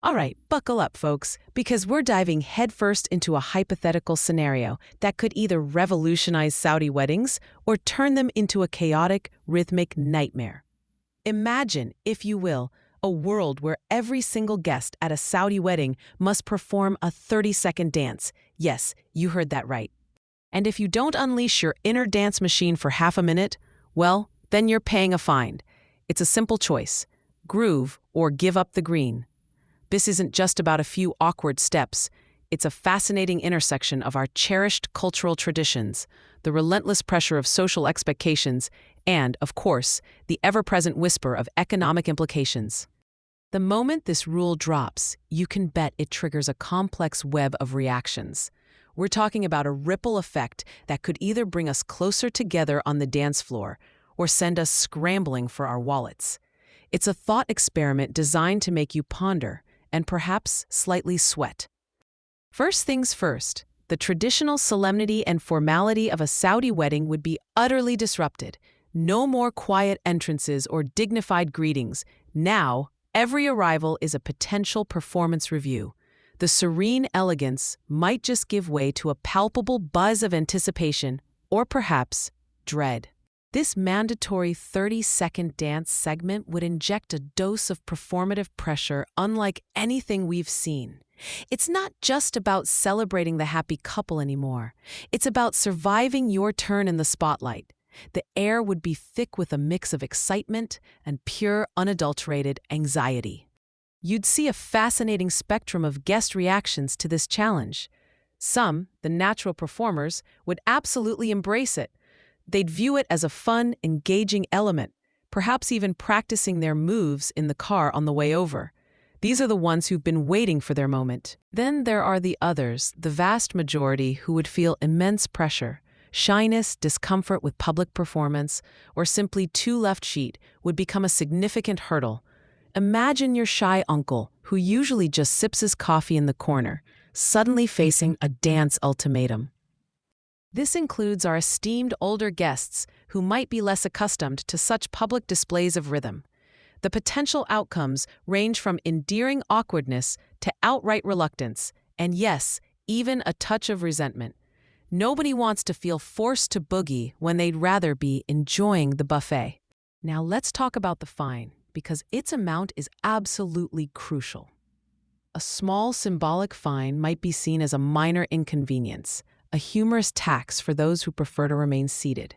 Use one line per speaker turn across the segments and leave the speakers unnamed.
All right, buckle up, folks, because we're diving headfirst into a hypothetical scenario that could either revolutionize Saudi weddings or turn them into a chaotic, rhythmic nightmare. Imagine, if you will, a world where every single guest at a Saudi wedding must perform a 30-second dance. Yes, you heard that right. And if you don't unleash your inner dance machine for half a minute, well, then you're paying a fine. It's a simple choice: groove or give up the green. This isn't just about a few awkward steps. It's a fascinating intersection of our cherished cultural traditions, the relentless pressure of social expectations, and, of course, the ever-present whisper of economic implications. The moment this rule drops, you can bet it triggers a complex web of reactions. We're talking about a ripple effect that could either bring us closer together on the dance floor or send us scrambling for our wallets. It's a thought experiment designed to make you ponder and perhaps slightly sweat. First things first, the traditional solemnity and formality of a Saudi wedding would be utterly disrupted. No more quiet entrances or dignified greetings. Now, every arrival is a potential performance review. The serene elegance might just give way to a palpable buzz of anticipation or perhaps dread. This mandatory 30-second dance segment would inject a dose of performative pressure unlike anything we've seen. It's not just about celebrating the happy couple anymore. It's about surviving your turn in the spotlight. The air would be thick with a mix of excitement and pure, unadulterated anxiety. You'd see a fascinating spectrum of guest reactions to this challenge. Some, the natural performers, would absolutely embrace it. They'd view it as a fun, engaging element, perhaps even practicing their moves in the car on the way over. These are the ones who've been waiting for their moment. Then there are the others, the vast majority, who would feel immense pressure. Shyness, discomfort with public performance, or simply two left feet would become a significant hurdle. Imagine your shy uncle, who usually just sips his coffee in the corner, suddenly facing a dance ultimatum. This includes our esteemed older guests who might be less accustomed to such public displays of rhythm. The potential outcomes range from endearing awkwardness to outright reluctance, and yes, even a touch of resentment. Nobody wants to feel forced to boogie when they'd rather be enjoying the buffet. Now let's talk about the fine, because its amount is absolutely crucial. A small symbolic fine might be seen as a minor inconvenience, a humorous tax for those who prefer to remain seated.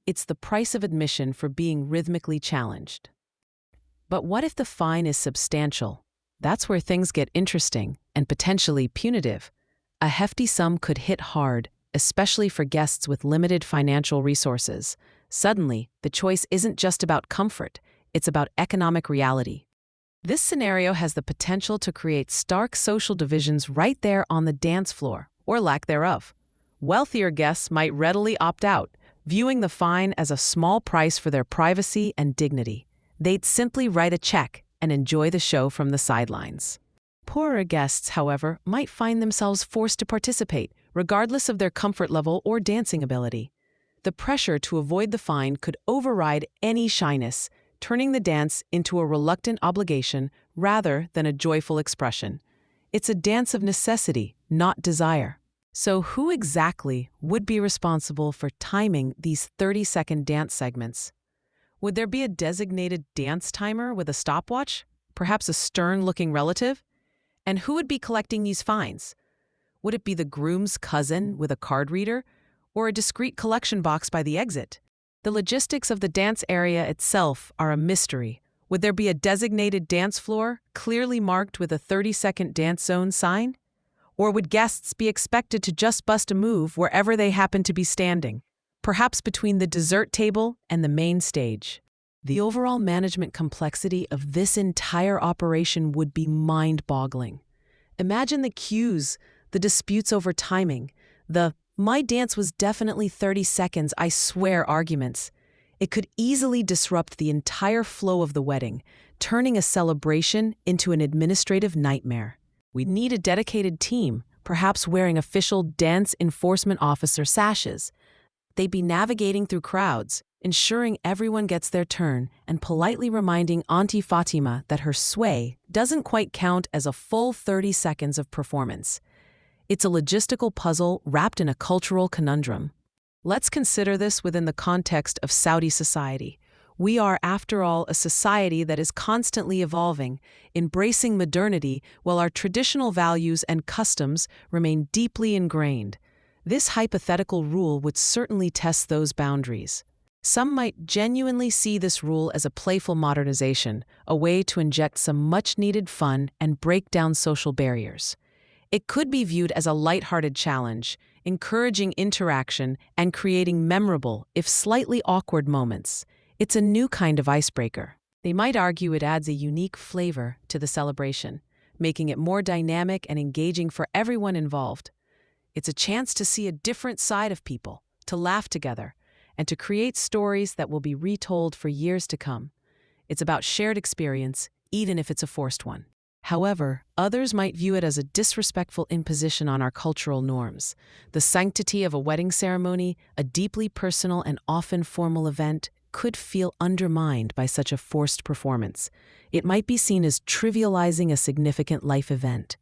It's the price of admission for being rhythmically challenged. But what if the fine is substantial? That's where things get interesting and potentially punitive. A hefty sum could hit hard, especially for guests with limited financial resources. Suddenly, the choice isn't just about comfort, it's about economic reality. This scenario has the potential to create stark social divisions right there on the dance floor, or lack thereof. Wealthier guests might readily opt out, viewing the fine as a small price for their privacy and dignity. They'd simply write a check and enjoy the show from the sidelines. Poorer guests, however, might find themselves forced to participate, regardless of their comfort level or dancing ability. The pressure to avoid the fine could override any shyness, turning the dance into a reluctant obligation rather than a joyful expression. It's a dance of necessity, not desire. So who exactly would be responsible for timing these 30-second dance segments? Would there be a designated dance timer with a stopwatch? Perhaps a stern-looking relative? And who would be collecting these fines? Would it be the groom's cousin with a card reader, or a discreet collection box by the exit? The logistics of the dance area itself are a mystery. Would there be a designated dance floor, clearly marked with a 30-second dance zone sign? Or would guests be expected to just bust a move wherever they happen to be standing, perhaps between the dessert table and the main stage? The overall management complexity of this entire operation would be mind-boggling. Imagine the cues, the disputes over timing, the "my dance was definitely 30 seconds, I swear" arguments. It could easily disrupt the entire flow of the wedding, turning a celebration into an administrative nightmare. We'd need a dedicated team, perhaps wearing official dance enforcement officer sashes. They'd be navigating through crowds, ensuring everyone gets their turn and politely reminding Auntie Fatima that her sway doesn't quite count as a full 30 seconds of performance. It's a logistical puzzle wrapped in a cultural conundrum. Let's consider this within the context of Saudi society. We are, after all, a society that is constantly evolving, embracing modernity while our traditional values and customs remain deeply ingrained. This hypothetical rule would certainly test those boundaries. Some might genuinely see this rule as a playful modernization, a way to inject some much-needed fun and break down social barriers. It could be viewed as a lighthearted challenge, encouraging interaction and creating memorable, if slightly awkward moments. It's a new kind of icebreaker. They might argue it adds a unique flavor to the celebration, making it more dynamic and engaging for everyone involved. It's a chance to see a different side of people, to laugh together, and to create stories that will be retold for years to come. It's about shared experience, even if it's a forced one. However, others might view it as a disrespectful imposition on our cultural norms. The sanctity of a wedding ceremony, a deeply personal and often formal event, could feel undermined by such a forced performance. It might be seen as trivializing a significant life event.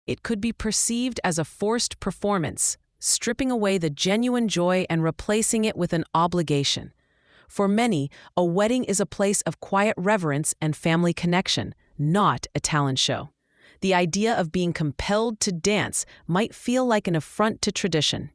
It could be perceived as a forced performance, stripping away the genuine joy and replacing it with an obligation. For many, a wedding is a place of quiet reverence and family connection, not a talent show. The idea of being compelled to dance might feel like an affront to tradition.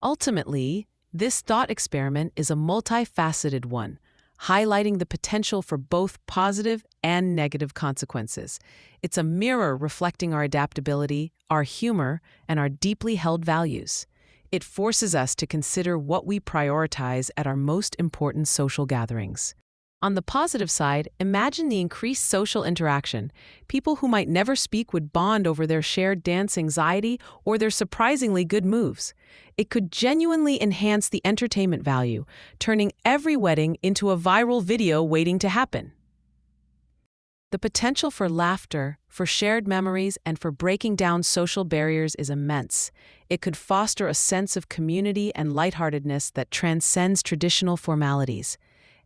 Ultimately, this thought experiment is a multifaceted one, highlighting the potential for both positive and negative consequences. It's a mirror reflecting our adaptability, our humor, and our deeply held values. It forces us to consider what we prioritize at our most important social gatherings. On the positive side, imagine the increased social interaction. People who might never speak would bond over their shared dance anxiety or their surprisingly good moves. It could genuinely enhance the entertainment value, turning every wedding into a viral video waiting to happen. The potential for laughter, for shared memories, and for breaking down social barriers is immense. It could foster a sense of community and lightheartedness that transcends traditional formalities.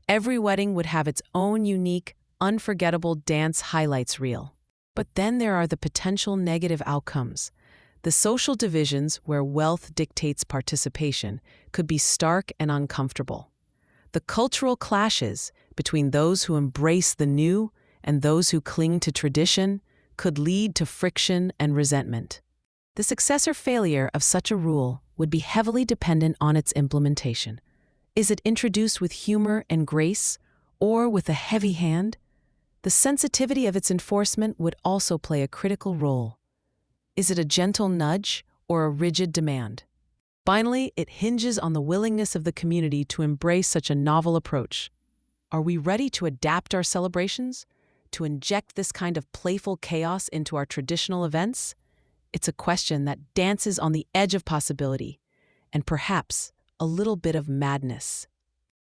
Every wedding would have its own unique, unforgettable dance highlights reel. But then there are the potential negative outcomes. The social divisions where wealth dictates participation could be stark and uncomfortable. The cultural clashes between those who embrace the new and those who cling to tradition could lead to friction and resentment. The success or failure of such a rule would be heavily dependent on its implementation. Is it introduced with humor and grace, or with a heavy hand? The sensitivity of its enforcement would also play a critical role. Is it a gentle nudge or a rigid demand? Finally, it hinges on the willingness of the community to embrace such a novel approach. Are we ready to adapt our celebrations? To inject this kind of playful chaos into our traditional events? It's a question that dances on the edge of possibility, and perhaps a little bit of madness.